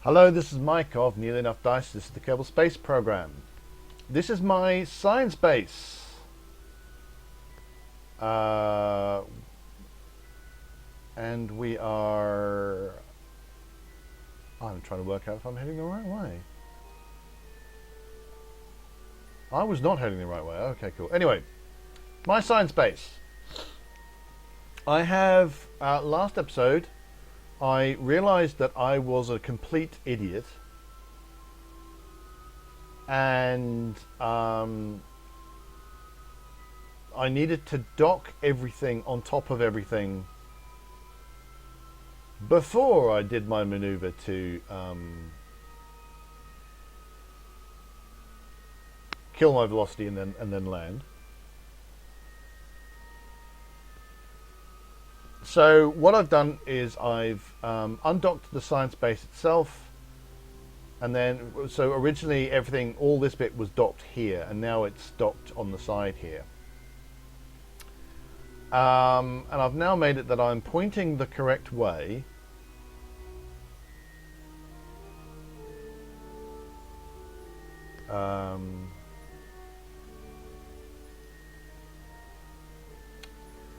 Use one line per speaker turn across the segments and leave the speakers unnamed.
Hello, this is Mike of Nearly Enough Dice. This is the Kerbal Space Program. This is my science base. And we are... I'm trying to work out if I'm heading the right way. I was not heading the right way. Okay, cool. Anyway, my science base. I have, last episode, I realized that I was a complete idiot. And I needed to dock everything on top of everything before I did my maneuver to kill my velocity and then land. So what I've done is I've undocked the science base itself. And then, so originally everything, all this bit was docked here, and now it's docked on the side here. And I've now made it that I'm pointing the correct way.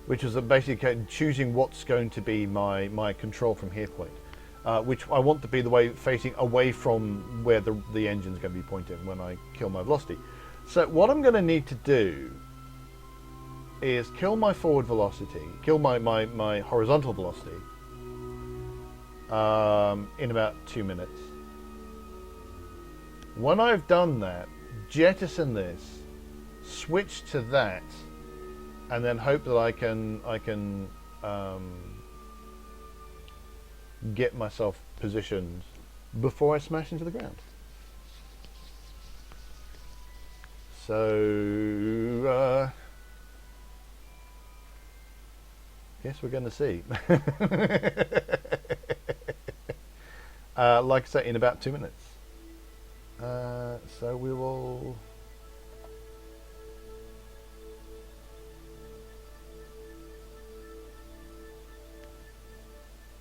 Which is basically choosing what's going to be my control from here point. Which I want to be the way facing away from where the engine's going to be pointing when I kill my velocity. So what I'm going to need to do is kill my forward velocity, kill my horizontal velocity in about 2 minutes. When I've done that, jettison this, switch to that, and then hope that I can get myself positioned before I smash into the ground. So, guess we're going to see. Like I say, in about 2 minutes. So we will...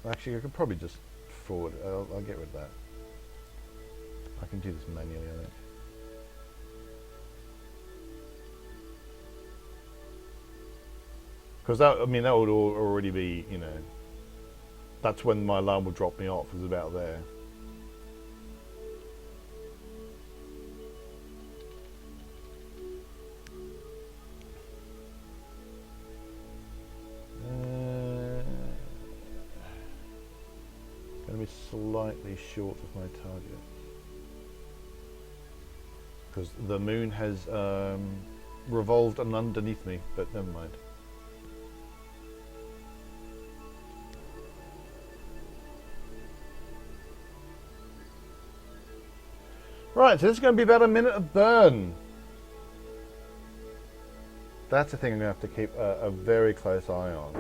Actually, I could probably just forward. I'll get rid of that. I can do this manually, I think. Because that, I mean, that would already be, you know, that's when my alarm would drop me off. Is about there. Going to be slightly short of my target because the moon has revolved underneath me, but never mind. Right, so this is going to be about a minute of burn. That's the thing I'm going to have to keep a very close eye on.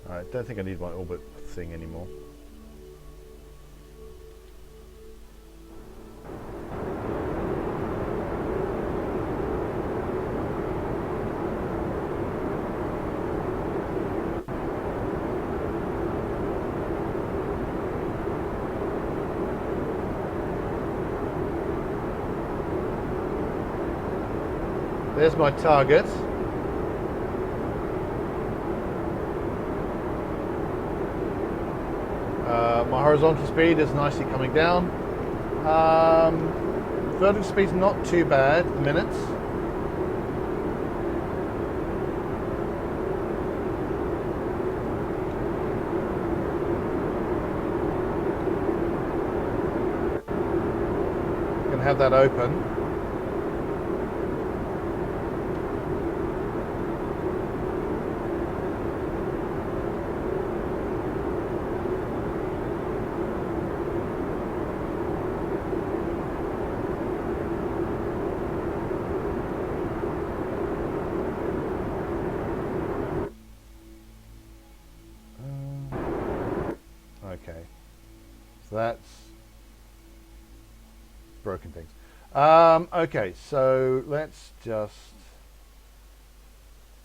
I don't think I need my orbit thing anymore. There's my target. My horizontal speed is nicely coming down. Vertical speed's not too bad at the minute. Gonna have that open. Okay, so that's broken things. Okay, so let's just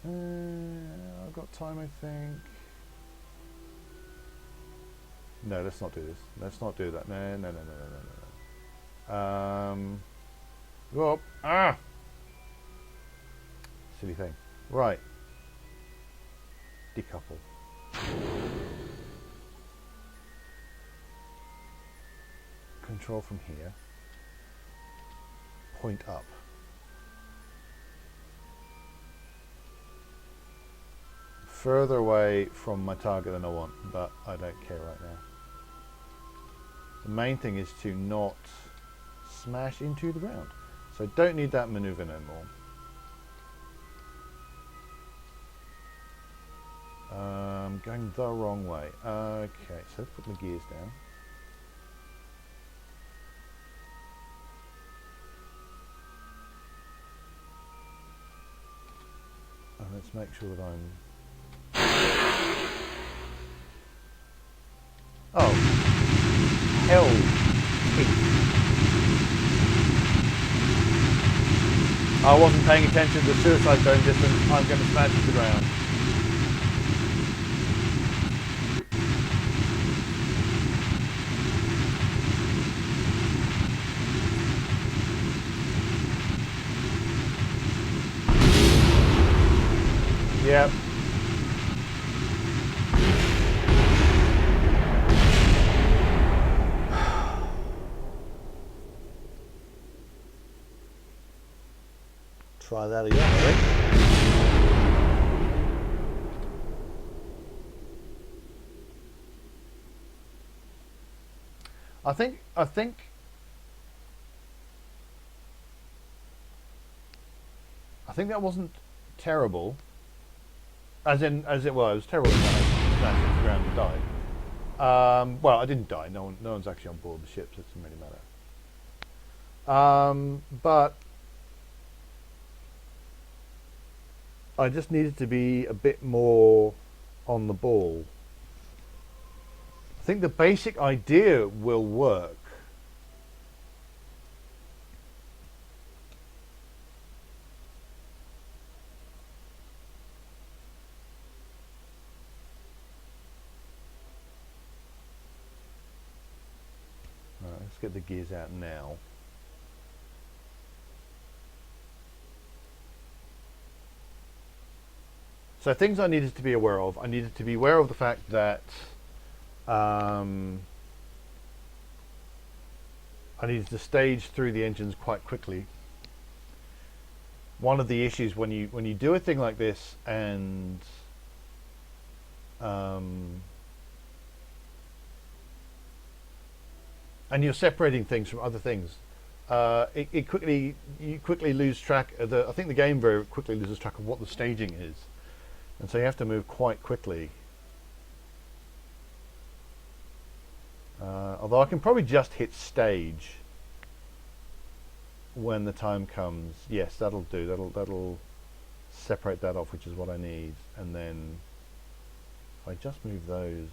I've got time, I think. No, let's not do this. Let's not do that. No, no, no, no, no, no, no. Go up. Ah! Silly thing. Right. Decouple. Control from here. Point up. Further away from my target than I want, but I don't care right now. The main thing is to not smash into the ground. So I don't need that maneuver no more. Going the wrong way. Okay, so let's put my gears down. And let's make sure that I'm... Oh. Hell. I wasn't paying attention to the suicide zone distance. I'm going to smash into the ground. Yep. Try that again, I think. I think that wasn't terrible. Well, it was terrible when I smashed into the ground and died. Well, I didn't die. No one's actually on board the ship, so it doesn't really matter. But I just needed to be a bit more on the ball. I think the basic idea will work. Let's get the gears out now. So things I needed to be aware of. I needed to be aware of the fact that I needed to stage through the engines quite quickly. One of the issues when you do a thing like this and you're separating things from other things, you quickly lose track of I think the game very quickly loses track of what the staging is, and so you have to move quite quickly. Although I can probably just hit stage when the time comes. Yes, that'll do. That'll separate that off, which is what I need. And then if I just move those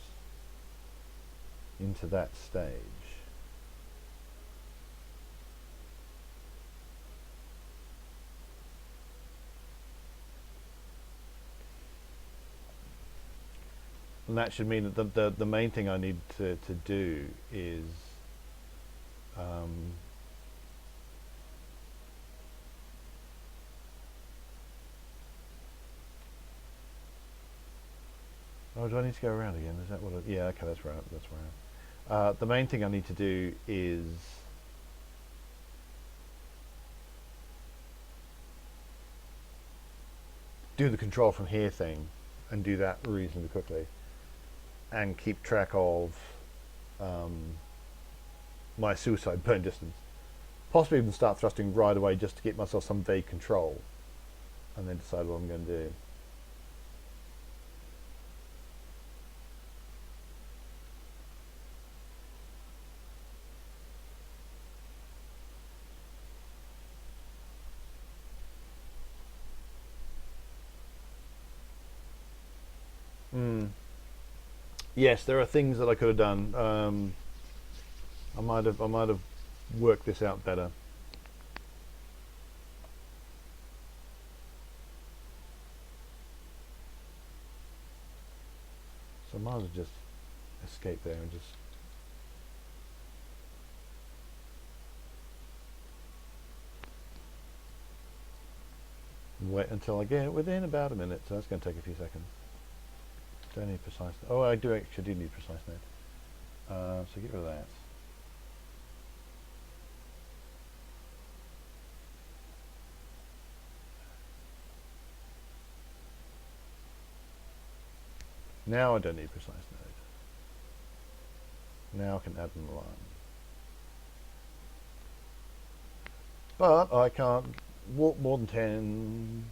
into that stage. And that should mean that the main thing I need to do is oh, do I need to go around again? Is that what yeah, okay, that's right. That's right. The main thing I need to do is do the control from here thing and do that reasonably quickly. And keep track of my suicide burn distance. Possibly even start thrusting right away just to get myself some vague control, and then decide what I'm going to do. Yes, there are things that I could have done. I might have worked this out better. So I might as well just escape there and just... wait until I get within about a minute, so that's going to take a few seconds. Don't need precise... oh, I do actually need precise net. So get rid of that. Now I don't need precise node. Now I can add an alarm. But I can't walk more than 10.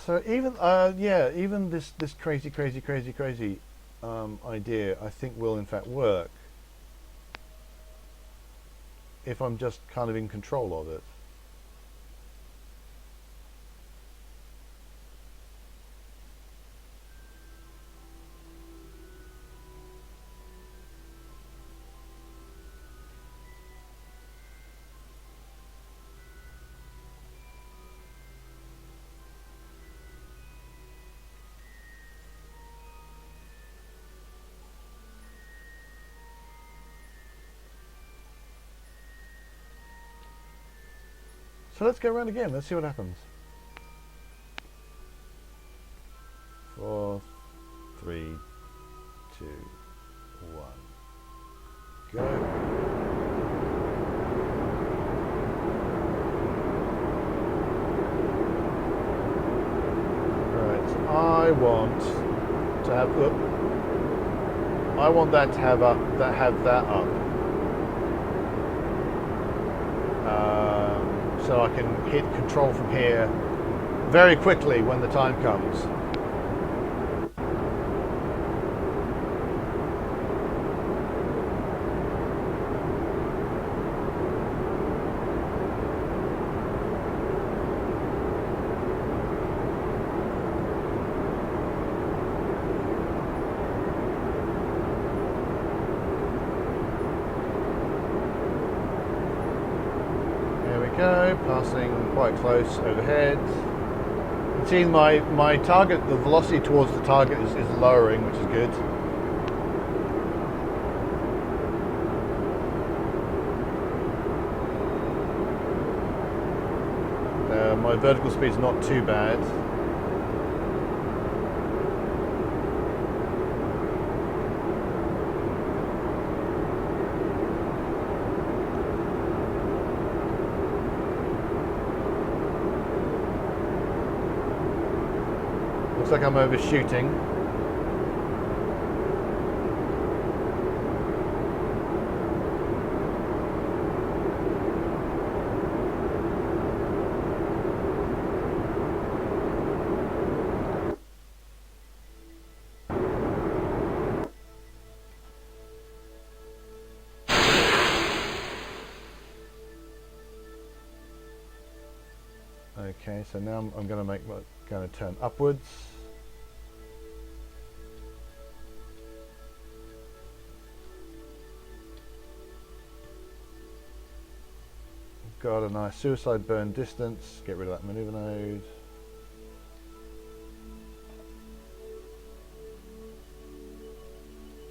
So even yeah, even this crazy idea I think will in fact work if I'm just kind of in control of it. So let's go around again. Let's see what happens. 4, 3, 2, 1. Go. Right. I want to have. I want that to have that up. So I can hit control from here very quickly when the time comes. Go, passing quite close overhead. You can see my target, the velocity towards the target is lowering, which is good. My vertical speed's not too bad. Looks like I'm overshooting. Okay, so now I'm going to turn upwards. Got a nice suicide burn distance. Get rid of that maneuver node.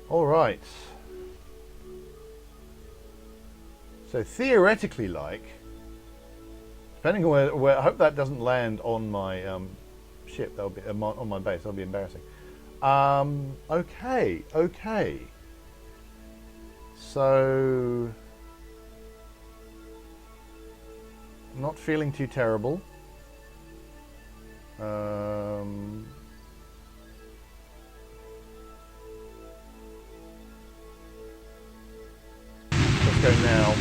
All right. So theoretically, depending on where, I hope that doesn't land on my ship. That'll be on my base. That'll be embarrassing. Okay. So, not feeling too terrible. Let's go now.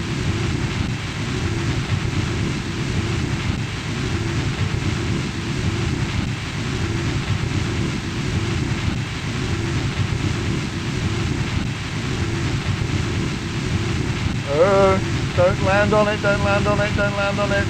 Don't land on it, don't land on it, don't land on it.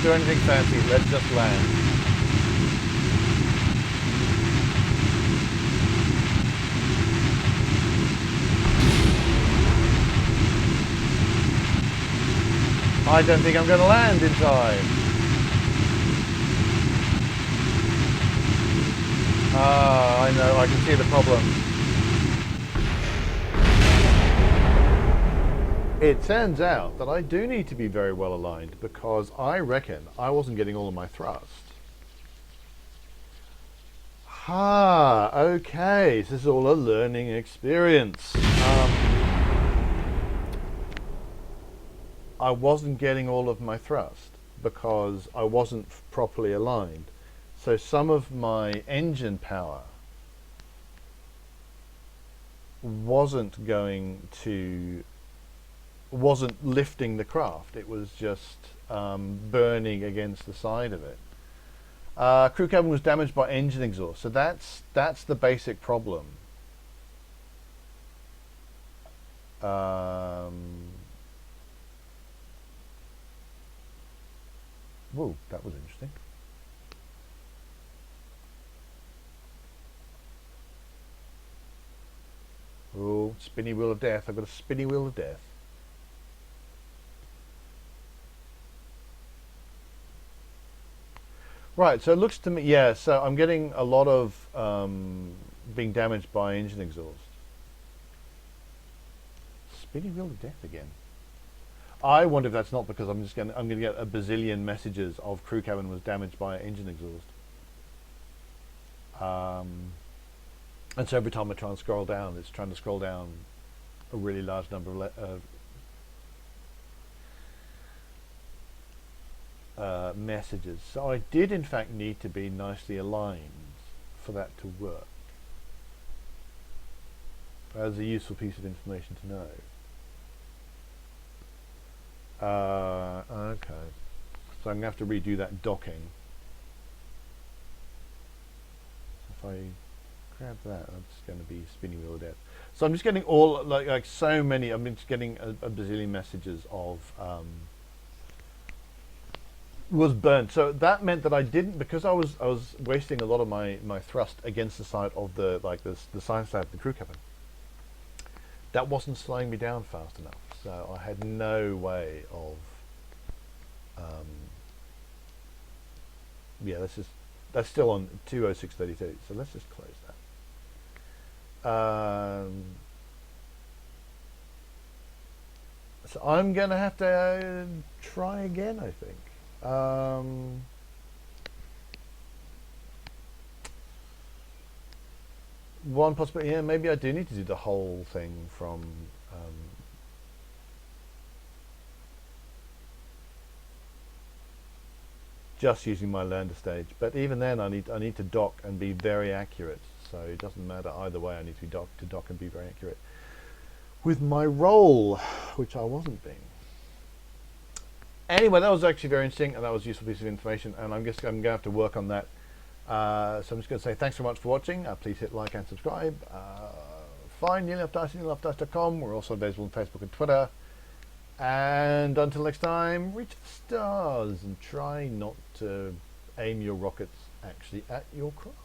do anything fancy. Let's just land. I don't think I'm going to land in time. Ah, I know. I can see the problem. It turns out that I do need to be very well aligned because I reckon I wasn't getting all of my thrust. Ah, okay. This is all a learning experience. I wasn't getting all of my thrust because I wasn't properly aligned. So some of my engine power wasn't lifting the craft. It was just burning against the side of it. Crew cabin was damaged by engine exhaust. So that's the basic problem. Whoa, that was interesting. Oh, spinny wheel of death. I've got a spinny wheel of death. Right, so it looks to me, yeah, so I'm getting a lot of being damaged by engine exhaust. Spinny wheel of death again. I wonder if that's not because I'm going to get a bazillion messages of crew cabin was damaged by engine exhaust. And so every time I try and scroll down, it's trying to scroll down a really large number of messages. So I did in fact need to be nicely aligned for that to work. That's a useful piece of information to know. Okay, so I'm going to have to redo that docking. If I grab that, that's going to be spinning wheel of death. So I'm just getting all like so many. I'm just getting a bazillion messages of was burnt. So that meant that I didn't, because I was wasting a lot of my thrust against the side of the the side of the crew cabin. That wasn't slowing me down fast enough. So I had no way of yeah, that's still on 206.32, so let's just close that. So I'm gonna have to try again, I think. One possibility, yeah, maybe I do need to do the whole thing from just using my lander stage, but even then I need to dock and be very accurate, so it doesn't matter either way. I need to dock and be very accurate with my roll, which I wasn't being. Anyway, that was actually very interesting, and that was a useful piece of information, and I'm going to have to work on that. So I'm just going to say thanks so much for watching. Please hit like and subscribe. Find Nearly Enough Dice, nearlyenough.com. We're also available on Facebook and Twitter. And until next time, reach the stars and try not to aim your rockets actually at your craft.